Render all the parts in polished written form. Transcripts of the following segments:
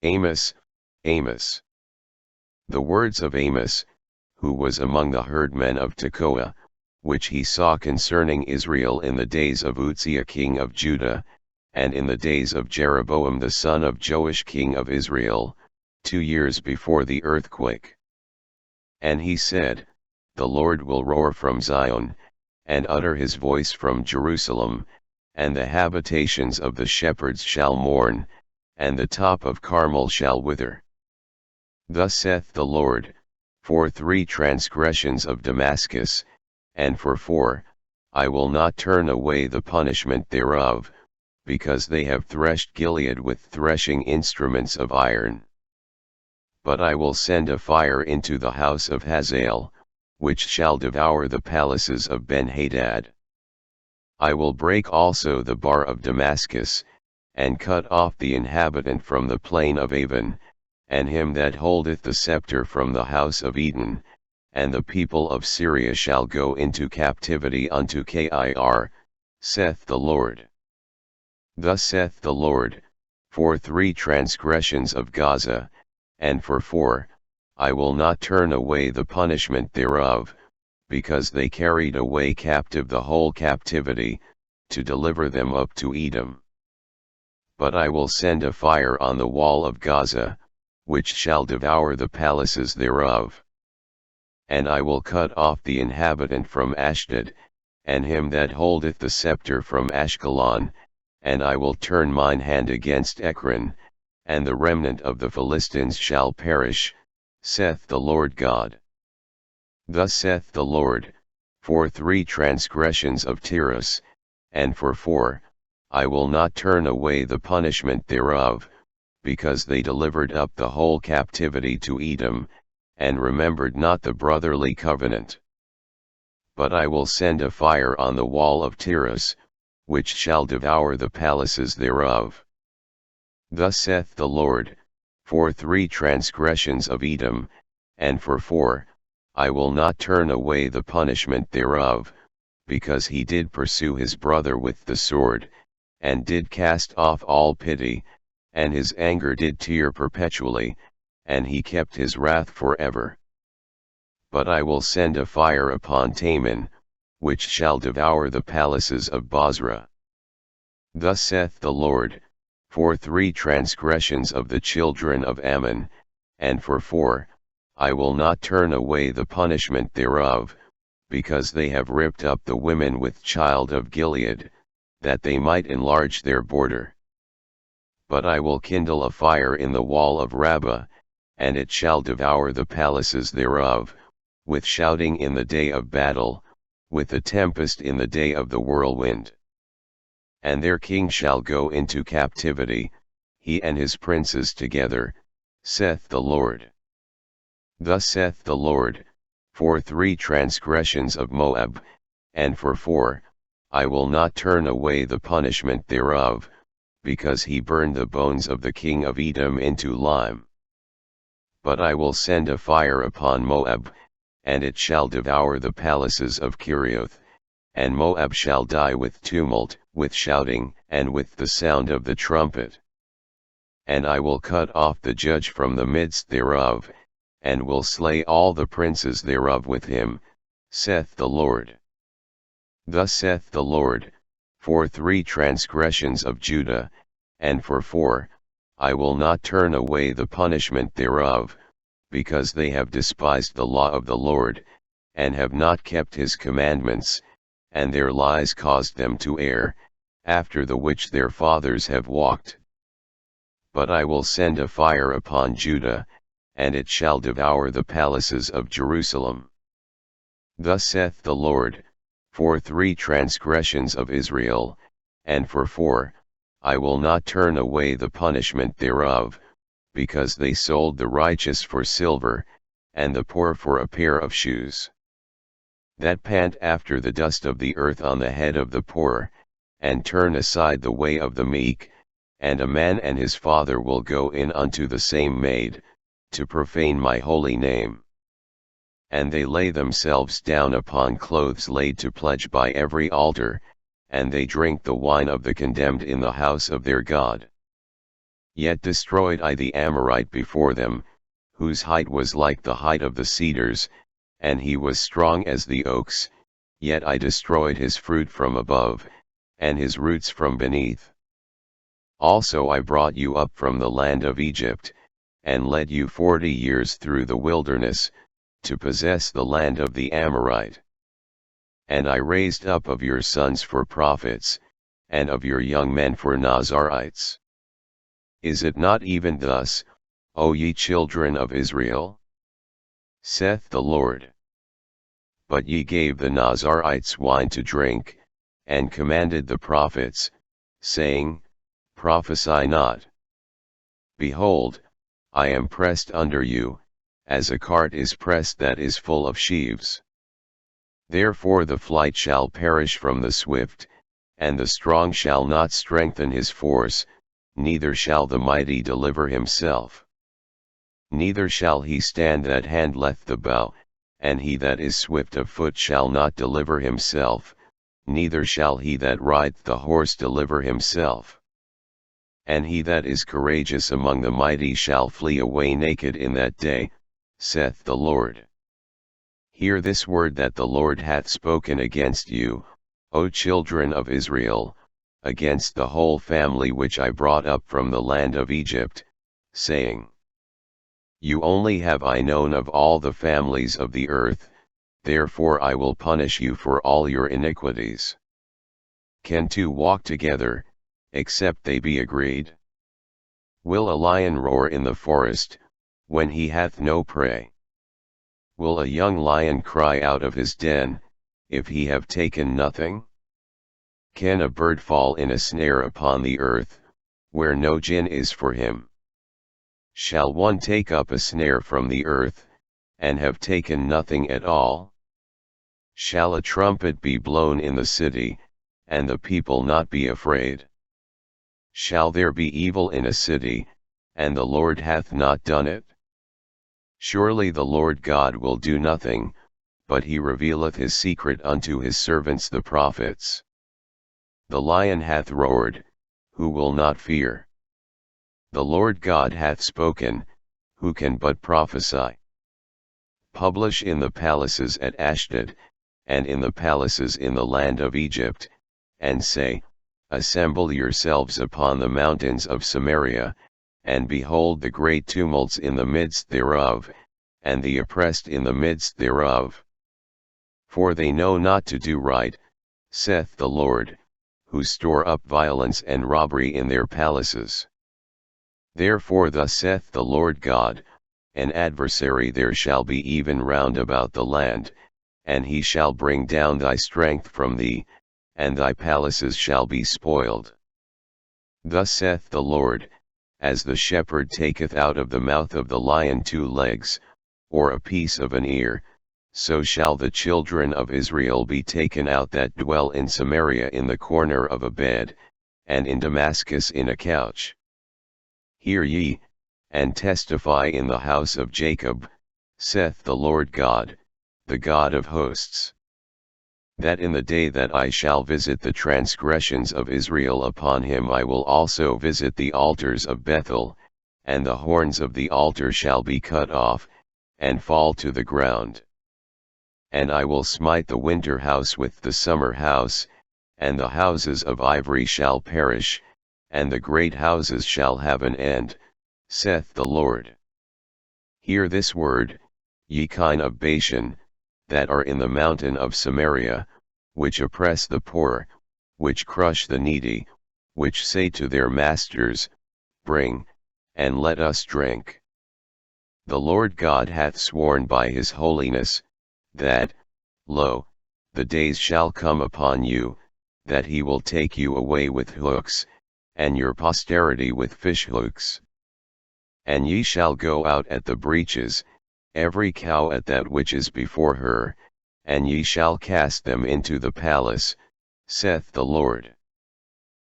Amos, Amos. The words of Amos, who was among the herdmen of Tekoa, which he saw concerning Israel in the days of Uzziah king of Judah, and in the days of Jeroboam the son of Joash king of Israel, 2 years before the earthquake. And he said, The Lord will roar from Zion, and utter his voice from Jerusalem, and the habitations of the shepherds shall mourn, and the top of Carmel shall wither. Thus saith the Lord, for 3 transgressions of Damascus, and for 4, I will not turn away the punishment thereof, because they have threshed Gilead with threshing instruments of iron. But I will send a fire into the house of Hazael, which shall devour the palaces of Ben-Hadad. I will break also the bar of Damascus, and cut off the inhabitant from the plain of Avon, and him that holdeth the scepter from the house of Eden, and the people of Syria shall go into captivity unto Kir, saith the Lord. Thus saith the Lord, for 3 transgressions of Gaza, and for 4, I will not turn away the punishment thereof, because they carried away captive the whole captivity, to deliver them up to Edom. But I will send a fire on the wall of Gaza, which shall devour the palaces thereof. And I will cut off the inhabitant from Ashdod, and him that holdeth the scepter from Ashkelon, and I will turn mine hand against Ekron, and the remnant of the Philistines shall perish, saith the Lord God. Thus saith the Lord, for 3 transgressions of Tyrus, and for 4, I will not turn away the punishment thereof, because they delivered up the whole captivity to Edom, and remembered not the brotherly covenant. But I will send a fire on the wall of Tyrus, which shall devour the palaces thereof. Thus saith the Lord, for 3 transgressions of Edom, and for 4, I will not turn away the punishment thereof, because he did pursue his brother with the sword, and did cast off all pity, and his anger did tear perpetually, and he kept his wrath forever. But I will send a fire upon Taman, which shall devour the palaces of Bozrah. Thus saith the Lord, for 3 transgressions of the children of Ammon, and for 4, I will not turn away the punishment thereof, because they have ripped up the women with child of Gilead, that they might enlarge their border. But I will kindle a fire in the wall of Rabbah, and it shall devour the palaces thereof, with shouting in the day of battle, with a tempest in the day of the whirlwind. And their king shall go into captivity, he and his princes together, saith the Lord. Thus saith the Lord, for 3 transgressions of Moab, and for 4, I will not turn away the punishment thereof, because he burned the bones of the king of Edom into lime. But I will send a fire upon Moab, and it shall devour the palaces of Kerioth, and Moab shall die with tumult, with shouting, and with the sound of the trumpet. And I will cut off the judge from the midst thereof, and will slay all the princes thereof with him, saith the Lord. Thus saith the Lord, for 3 transgressions of Judah, and for 4, I will not turn away the punishment thereof, because they have despised the law of the Lord, and have not kept his commandments, and their lies caused them to err, after the which their fathers have walked. But I will send a fire upon Judah, and it shall devour the palaces of Jerusalem. Thus saith the Lord, for 3 transgressions of Israel, and for 4, I will not turn away the punishment thereof, because they sold the righteous for silver, and the poor for a pair of shoes. That pant after the dust of the earth on the head of the poor, and turn aside the way of the meek, and a man and his father will go in unto the same maid, to profane my holy name. And they lay themselves down upon clothes laid to pledge by every altar, and they drink the wine of the condemned in the house of their God. Yet destroyed I the Amorite before them, whose height was like the height of the cedars, and he was strong as the oaks, yet I destroyed his fruit from above, and his roots from beneath. Also I brought you up from the land of Egypt, and led you 40 years through the wilderness, to possess the land of the Amorite. And I raised up of your sons for prophets, and of your young men for Nazarites. Is it not even thus, O ye children of Israel? Saith the Lord. But ye gave the Nazarites wine to drink, and commanded the prophets, saying, Prophesy not. Behold, I am pressed under you, as a cart is pressed that is full of sheaves. Therefore the flight shall perish from the swift, and the strong shall not strengthen his force, neither shall the mighty deliver himself. Neither shall he stand that handleth the bow, and he that is swift of foot shall not deliver himself, neither shall he that rideth the horse deliver himself. And he that is courageous among the mighty shall flee away naked in that day, saith the Lord. Hear this word that the Lord hath spoken against you, O children of Israel, against the whole family which I brought up from the land of Egypt, saying, You only have I known of all the families of the earth, therefore I will punish you for all your iniquities. Can two walk together, except they be agreed? Will a lion roar in the forest, when he hath no prey? Will a young lion cry out of his den, if he have taken nothing? Can a bird fall in a snare upon the earth, where no gin is for him? Shall one take up a snare from the earth, and have taken nothing at all? Shall a trumpet be blown in the city, and the people not be afraid? Shall there be evil in a city, and the Lord hath not done it? Surely the Lord God will do nothing, but he revealeth his secret unto his servants the prophets. The lion hath roared, who will not fear? The Lord God hath spoken, who can but prophesy? Publish in the palaces at Ashdod, and in the palaces in the land of Egypt, and say, Assemble yourselves upon the mountains of Samaria, and behold the great tumults in the midst thereof, and the oppressed in the midst thereof. For they know not to do right, saith the Lord, who store up violence and robbery in their palaces. Therefore thus saith the Lord God, an adversary there shall be even round about the land, and he shall bring down thy strength from thee, and thy palaces shall be spoiled. Thus saith the Lord, as the shepherd taketh out of the mouth of the lion 2 legs, or a piece of an ear, so shall the children of Israel be taken out that dwell in Samaria in the corner of a bed, and in Damascus in a couch. Hear ye, and testify in the house of Jacob, saith the Lord God, the God of hosts, that in the day that I shall visit the transgressions of Israel upon him I will also visit the altars of Bethel, and the horns of the altar shall be cut off, and fall to the ground. And I will smite the winter house with the summer house, and the houses of ivory shall perish, and the great houses shall have an end, saith the Lord. Hear this word, ye kine of Bashan, that are in the mountain of Samaria, which oppress the poor, which crush the needy, which say to their masters, Bring, and let us drink. The Lord God hath sworn by his holiness, that, lo, the days shall come upon you, that he will take you away with hooks, and your posterity with fish hooks. And ye shall go out at the breaches, every cow at that which is before her, and ye shall cast them into the palace, saith the Lord.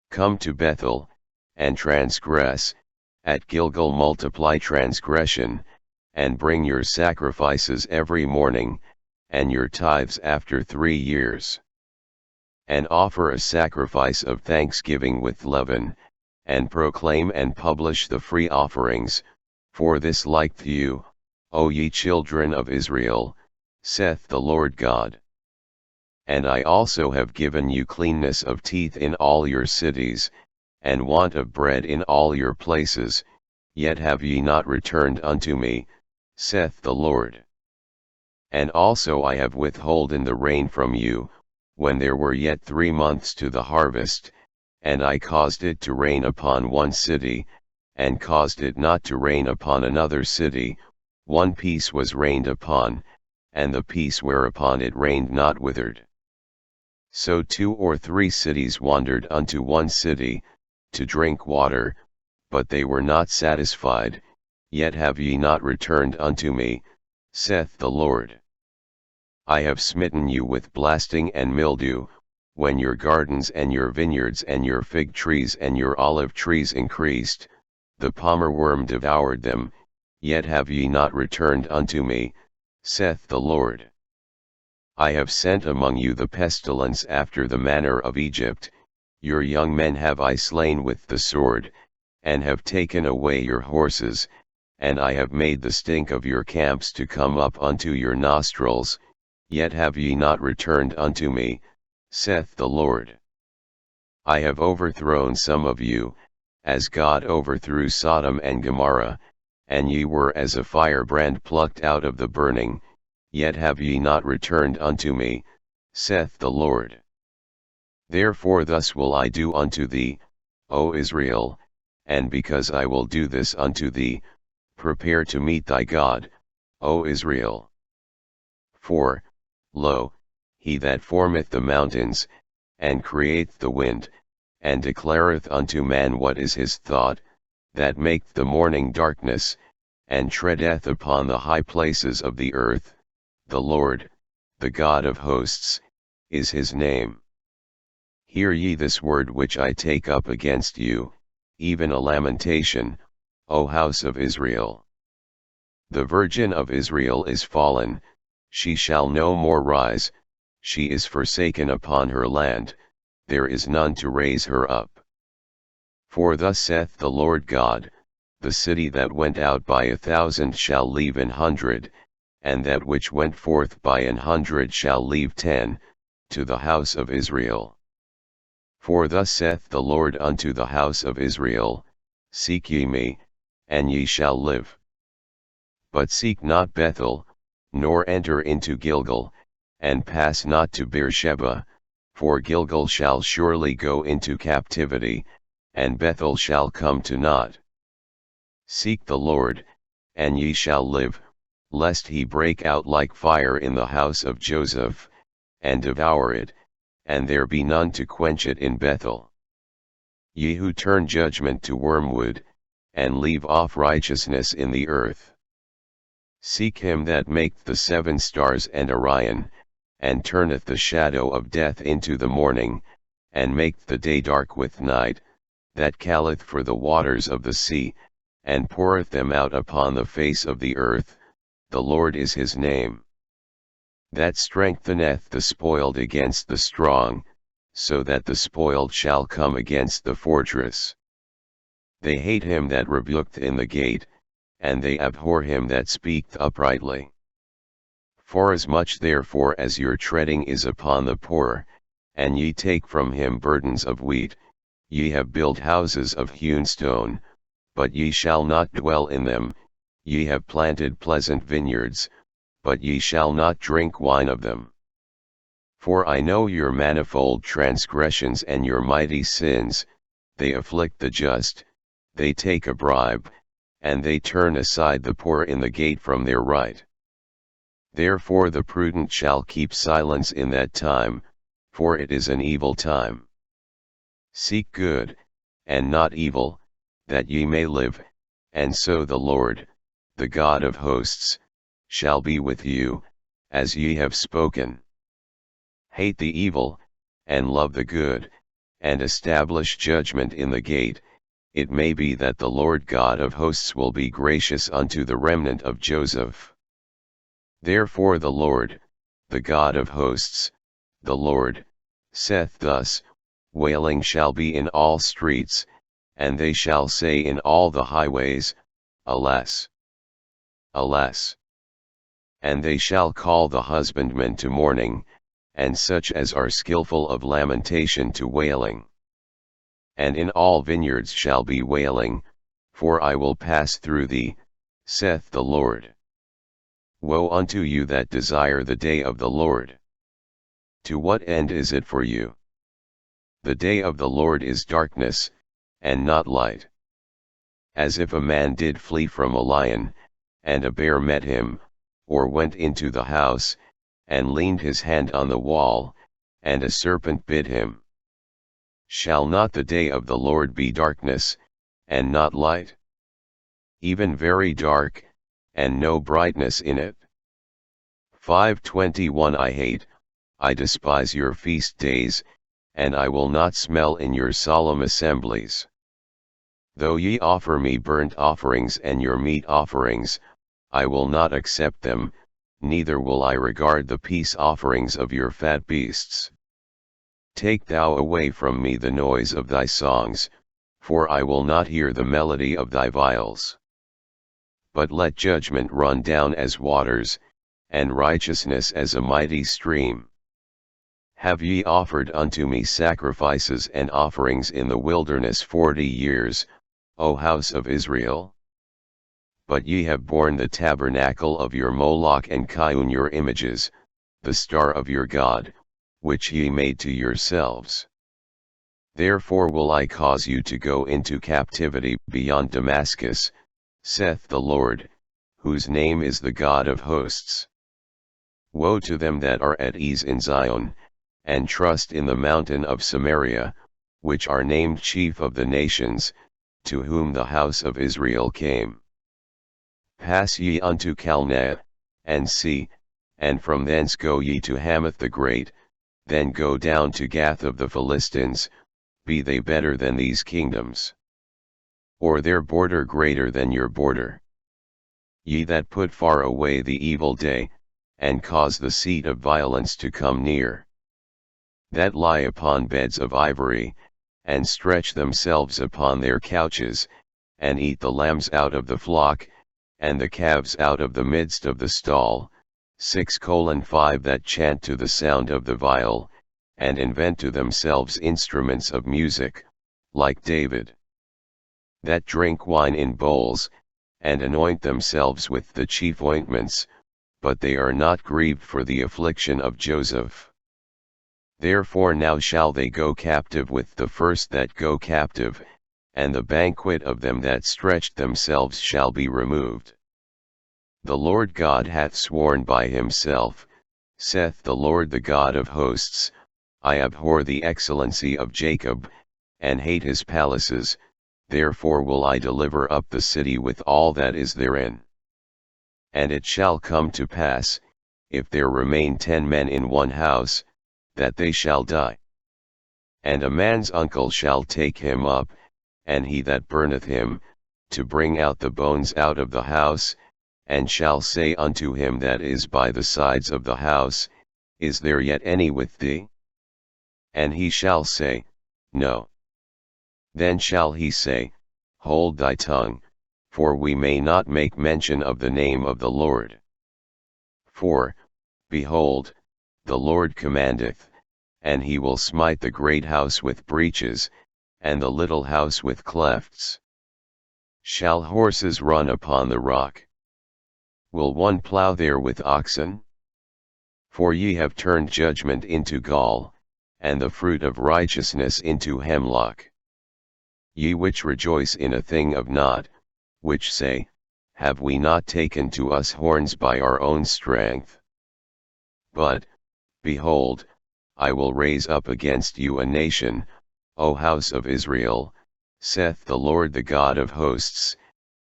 Come to Bethel, and transgress, at Gilgal multiply transgression, and bring your sacrifices every morning, and your tithes after 3 years. And offer a sacrifice of thanksgiving with leaven, and proclaim and publish the free offerings, for this liketh you, O ye children of Israel, saith the Lord God. And I also have given you cleanness of teeth in all your cities, and want of bread in all your places, yet have ye not returned unto me, saith the Lord. And also I have withholden the rain from you, when there were yet 3 months to the harvest, and I caused it to rain upon one city, and caused it not to rain upon another city. One piece was rained upon, and the piece whereupon it rained not withered. So 2 or 3 cities wandered unto one city, to drink water, but they were not satisfied, yet have ye not returned unto me, saith the Lord. I have smitten you with blasting and mildew, when your gardens and your vineyards and your fig trees and your olive trees increased, the palmerworm devoured them, yet have ye not returned unto me, saith the Lord. I have sent among you the pestilence after the manner of Egypt, your young men have I slain with the sword, and have taken away your horses, and I have made the stink of your camps to come up unto your nostrils, yet have ye not returned unto me, saith the Lord. I have overthrown some of you, as God overthrew Sodom and Gomorrah, and ye were as a firebrand plucked out of the burning, yet have ye not returned unto me, saith the Lord. Therefore thus will I do unto thee, O Israel, and because I will do this unto thee, prepare to meet thy God, O Israel. For, lo, he that formeth the mountains, and createth the wind, and declareth unto man what is his thought, that maketh the morning darkness, and treadeth upon the high places of the earth, the Lord, the God of hosts, is his name. Hear ye this word which I take up against you, even a lamentation, O house of Israel. The Virgin of Israel is fallen, she shall no more rise, she is forsaken upon her land, there is none to raise her up. For thus saith the Lord God, the city that went out by 1,000 shall leave 100, and that which went forth by 100 shall leave 10, to the house of Israel. For thus saith the Lord unto the house of Israel, Seek ye me, and ye shall live. But seek not Bethel, nor enter into Gilgal, and pass not to Beersheba, for Gilgal shall surely go into captivity, and Bethel shall come to naught. Seek the Lord, and ye shall live, lest he break out like fire in the house of Joseph, and devour it, and there be none to quench it in Bethel. Ye who turn judgment to wormwood, and leave off righteousness in the earth. Seek him that maketh the 7 stars and Orion, and turneth the shadow of death into the morning, and maketh the day dark with night, that calleth for the waters of the sea, and poureth them out upon the face of the earth, the Lord is his name. That strengtheneth the spoiled against the strong, so that the spoiled shall come against the fortress. They hate him that rebuketh in the gate, and they abhor him that speaketh uprightly. Forasmuch therefore as your treading is upon the poor, and ye take from him burdens of wheat, ye have built houses of hewn stone, but ye shall not dwell in them, ye have planted pleasant vineyards, but ye shall not drink wine of them. For I know your manifold transgressions and your mighty sins, they afflict the just, they take a bribe, and they turn aside the poor in the gate from their right. Therefore the prudent shall keep silence in that time, for it is an evil time. Seek good, and not evil, that ye may live, and so the Lord, the God of hosts, shall be with you, as ye have spoken. Hate the evil, and love the good, and establish judgment in the gate, it may be that the Lord God of hosts will be gracious unto the remnant of Joseph. Therefore the Lord, the God of hosts, the Lord, saith thus, wailing shall be in all streets, and they shall say in all the highways, Alas! Alas! And they shall call the husbandmen to mourning, and such as are skillful of lamentation to wailing. And in all vineyards shall be wailing, for I will pass through thee, saith the Lord. Woe unto you that desire the day of the Lord! To what end is it for you? The day of the Lord is darkness, and not light. As if a man did flee from a lion, and a bear met him, or went into the house, and leaned his hand on the wall, and a serpent bit him. Shall not the day of the Lord be darkness, and not light? Even very dark, and no brightness in it? 5:21 I despise your feast days, and I will not smell in your solemn assemblies. Though ye offer me burnt offerings and your meat offerings, I will not accept them, neither will I regard the peace offerings of your fat beasts. Take thou away from me the noise of thy songs, for I will not hear the melody of thy viols. But let judgment run down as waters, and righteousness as a mighty stream. Have ye offered unto me sacrifices and offerings in the wilderness 40 years, O house of Israel? But ye have borne the tabernacle of your Moloch and Chiun your images, the star of your God, which ye made to yourselves. Therefore will I cause you to go into captivity beyond Damascus, saith the Lord, whose name is the God of hosts. Woe to them that are at ease in Zion, and trust in the mountain of Samaria, which are named chief of the nations, to whom the house of Israel came. Pass ye unto Calneh, and see, and from thence go ye to Hamath the Great, then go down to Gath of the Philistines, be they better than these kingdoms? Or their border greater than your border? Ye that put far away the evil day, and cause the seat of violence to come near. That lie upon beds of ivory, and stretch themselves upon their couches, and eat the lambs out of the flock, and the calves out of the midst of the stall, 6:5 that chant to the sound of the viol, and invent to themselves instruments of music, like David. That drink wine in bowls, and anoint themselves with the chief ointments, but they are not grieved for the affliction of Joseph. Therefore now shall they go captive with the first that go captive, and the banquet of them that stretched themselves shall be removed. The Lord God hath sworn by himself, saith the Lord the God of hosts, I abhor the excellency of Jacob, and hate his palaces, therefore will I deliver up the city with all that is therein. And it shall come to pass, if there remain 10 men in one house, that they shall die. And a man's uncle shall take him up, and he that burneth him, to bring out the bones out of the house, and shall say unto him that is by the sides of the house, Is there yet any with thee? And he shall say, No. Then shall he say, Hold thy tongue, for we may not make mention of the name of the Lord. For, behold, the Lord commandeth, and he will smite the great house with breaches, and the little house with clefts. Shall horses run upon the rock? Will one plow there with oxen? For ye have turned judgment into gall, and the fruit of righteousness into hemlock. Ye which rejoice in a thing of naught, which say, Have we not taken to us horns by our own strength? But, behold, I will raise up against you a nation, O house of Israel, saith the Lord the God of hosts,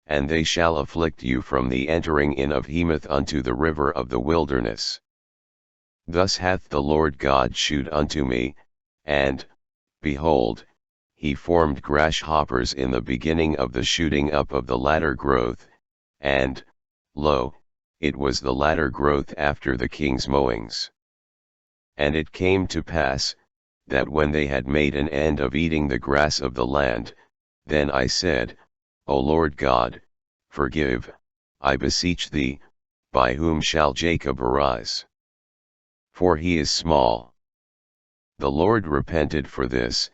and they shall afflict you from the entering in of Hemath unto the river of the wilderness. Thus hath the Lord God shewed unto me, and, behold, he formed grasshoppers in the beginning of the shooting up of the latter growth, and, lo, it was the latter growth after the king's mowings. And it came to pass, that when they had made an end of eating the grass of the land, Then I said, O Lord God, forgive, I beseech thee, by whom shall Jacob arise? For he is small. The Lord repented for this,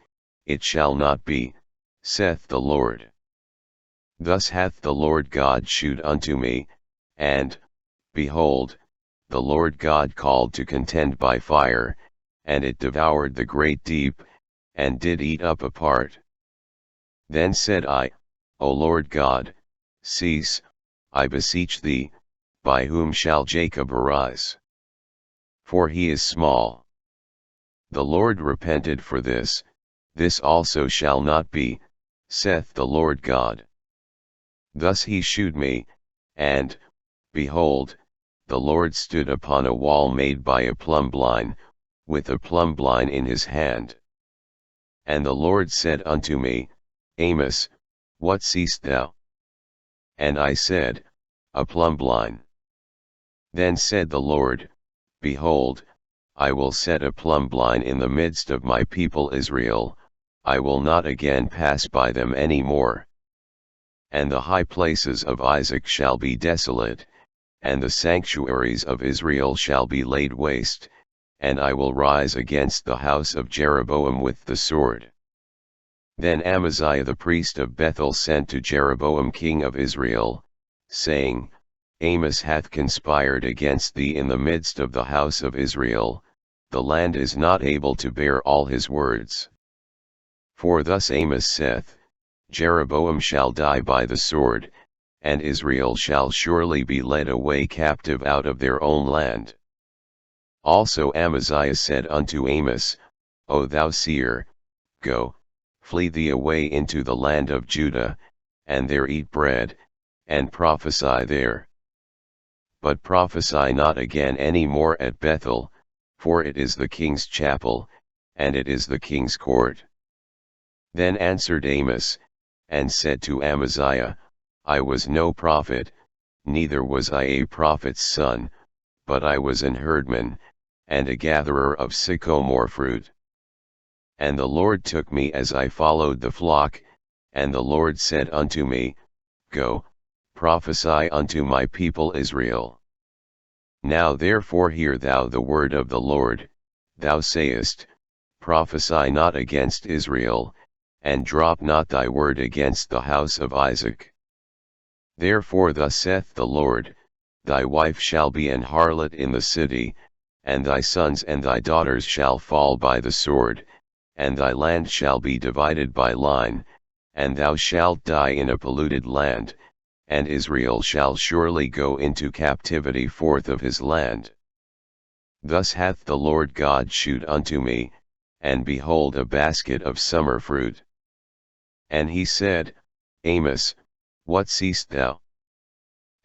it shall not be, saith the Lord. Thus hath the Lord God shewed unto me, and, behold, the Lord God called to contend by fire, and it devoured the great deep, and did eat up a part. Then said I, O Lord God, cease, I beseech thee, by whom shall Jacob arise? For he is small. The Lord repented for this, this also shall not be, saith the Lord God. Thus he shewed me, and, behold, the Lord stood upon a wall made by a plumbline, with a plumbline in his hand. And the Lord said unto me, Amos, what seest thou? And I said, a plumbline. Then said the Lord, behold, I will set a plumbline in the midst of my people Israel, I will not again pass by them any more. And the high places of Isaac shall be desolate, and the sanctuaries of Israel shall be laid waste, and I will rise against the house of Jeroboam with the sword. Then Amaziah the priest of Bethel sent to Jeroboam king of Israel, saying, Amos hath conspired against thee in the midst of the house of Israel, the land is not able to bear all his words. For thus Amos saith, Jeroboam shall die by the sword, and Israel shall surely be led away captive out of their own land. Also Amaziah said unto Amos, O thou seer, go, flee thee away into the land of Judah, and there eat bread, and prophesy there. But prophesy not again any more at Bethel, for it is the king's chapel, and it is the king's court. Then answered Amos, and said to Amaziah, I was no prophet, neither was I a prophet's son, but I was an herdman, and a gatherer of sycamore fruit. And the Lord took me as I followed the flock, and the Lord said unto me, Go, prophesy unto my people Israel. Now therefore hear thou the word of the Lord, thou sayest, Prophesy not against Israel, and drop not thy word against the house of Isaac. Therefore thus saith the Lord, Thy wife shall be an harlot in the city, and thy sons and thy daughters shall fall by the sword, and thy land shall be divided by line, and thou shalt die in a polluted land, and Israel shall surely go into captivity forth of his land. Thus hath the Lord God shewed unto me, and behold a basket of summer fruit. And he said, Amos, what seest thou?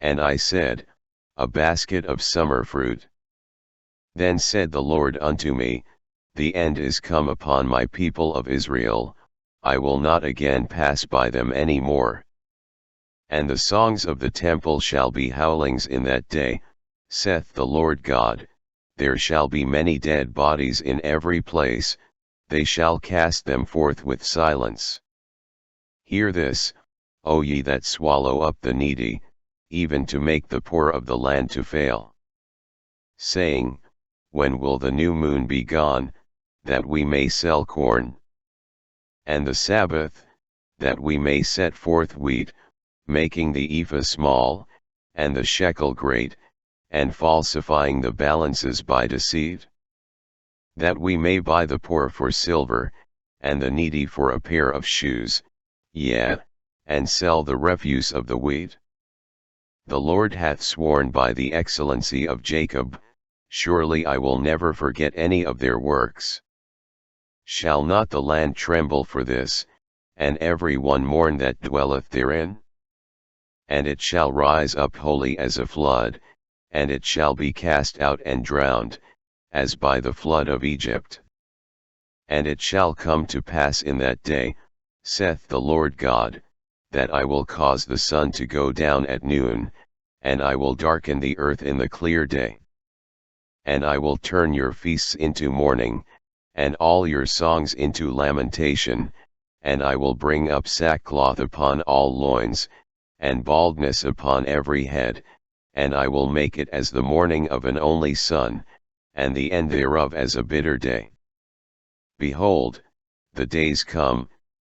And I said, a basket of summer fruit. Then said the Lord unto me, The end is come upon my people of Israel, I will not again pass by them any more. And the songs of the temple shall be howlings in that day, saith the Lord God, there shall be many dead bodies in every place, they shall cast them forth with silence. Hear this, O ye that swallow up the needy, even to make the poor of the land to fail. Saying, when will the new moon be gone, that we may sell corn? And the Sabbath, that we may set forth wheat, making the ephah small, and the shekel great, and falsifying the balances by deceit? That we may buy the poor for silver, and the needy for a pair of shoes, yea, and sell the refuse of the wheat? The Lord hath sworn by the excellency of Jacob, surely I will never forget any of their works. Shall not the land tremble for this, and every one mourn that dwelleth therein? And it shall rise up wholly as a flood, and it shall be cast out and drowned, as by the flood of Egypt. And it shall come to pass in that day, saith the Lord God, that I will cause the sun to go down at noon, and I will darken the earth in the clear day. And I will turn your feasts into mourning, and all your songs into lamentation, and I will bring up sackcloth upon all loins, and baldness upon every head, and I will make it as the morning of an only son, and the end thereof as a bitter day. Behold, the days come,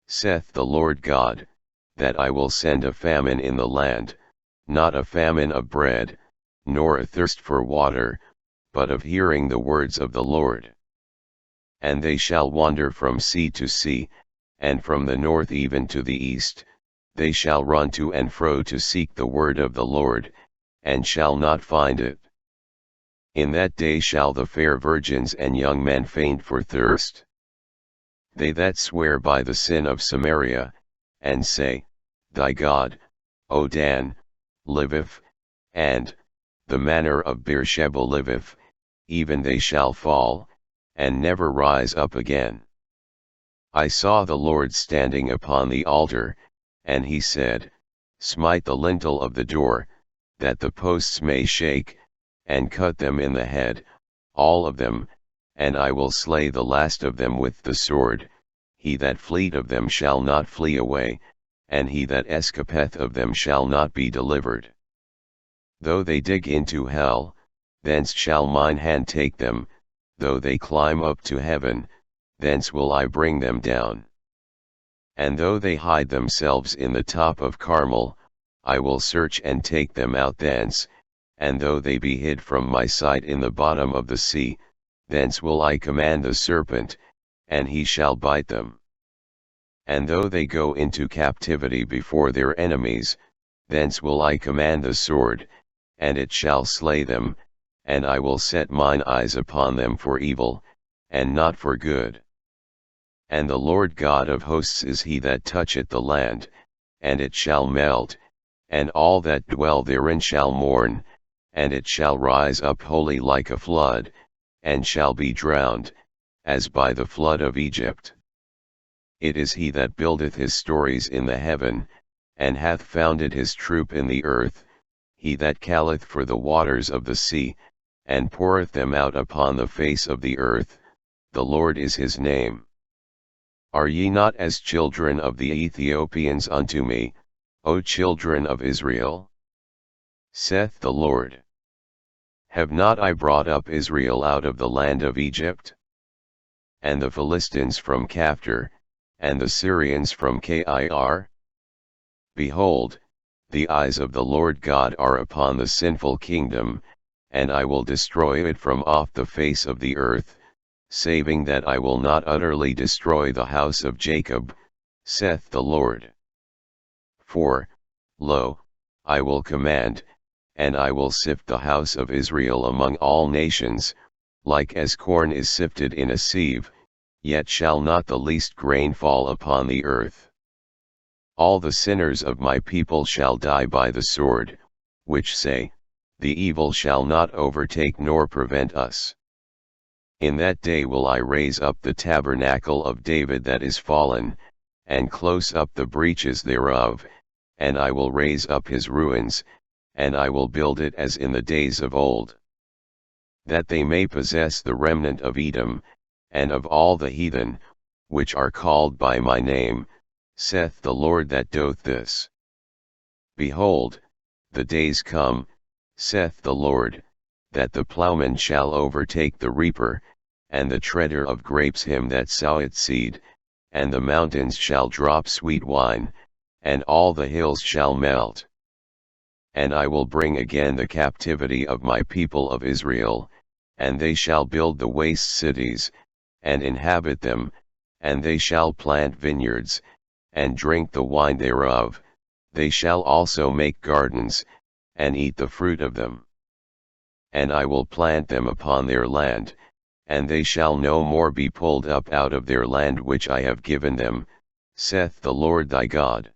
saith the Lord God, that I will send a famine in the land, not a famine of bread, nor a thirst for water, but of hearing the words of the Lord. And they shall wander from sea to sea, and from the north even to the east, they shall run to and fro to seek the word of the Lord, and shall not find it. In that day shall the fair virgins and young men faint for thirst. They that swear by the sin of Samaria, and say, Thy God, O Dan, liveth, and the manor of Beersheba liveth, even they shall fall, and never rise up again. I saw the Lord standing upon the altar, and he said, Smite the lintel of the door, that the posts may shake, and cut them in the head, all of them, and I will slay the last of them with the sword. He that fleeth of them shall not flee away, and he that escapeth of them shall not be delivered. Though they dig into hell, thence shall mine hand take them, though they climb up to heaven, thence will I bring them down. And though they hide themselves in the top of Carmel, I will search and take them out thence, and though they be hid from my sight in the bottom of the sea, thence will I command the serpent, and he shall bite them. And though they go into captivity before their enemies, thence will I command the sword, and it shall slay them, and I will set mine eyes upon them for evil, and not for good. And the Lord God of hosts is he that toucheth the land, and it shall melt, and all that dwell therein shall mourn, and it shall rise up wholly like a flood, and shall be drowned, as by the flood of Egypt. It is he that buildeth his stories in the heaven, and hath founded his troop in the earth, he that calleth for the waters of the sea, and poureth them out upon the face of the earth, the Lord is his name. Are ye not as children of the Ethiopians unto me, O children of Israel? Saith the Lord. Have not I brought up Israel out of the land of Egypt? And the Philistines from Caphtor, and the Syrians from Kir? Behold, the eyes of the Lord God are upon the sinful kingdom, and I will destroy it from off the face of the earth, saving that I will not utterly destroy the house of Jacob, saith the Lord. For, lo, I will command, and I will sift the house of Israel among all nations, like as corn is sifted in a sieve, yet shall not the least grain fall upon the earth. All the sinners of my people shall die by the sword, which say, The evil shall not overtake nor prevent us. In that day will I raise up the tabernacle of David that is fallen, and close up the breaches thereof, and I will raise up his ruins, and I will build it as in the days of old. That they may possess the remnant of Edom, and of all the heathen, which are called by my name, saith the Lord that doth this. Behold, the days come, saith the Lord, that the plowman shall overtake the reaper, and the treader of grapes him that soweth seed, and the mountains shall drop sweet wine, and all the hills shall melt. And I will bring again the captivity of my people of Israel, and they shall build the waste cities, and inhabit them, and they shall plant vineyards, and drink the wine thereof, they shall also make gardens, and eat the fruit of them. And I will plant them upon their land, and they shall no more be pulled up out of their land which I have given them, saith the Lord thy God.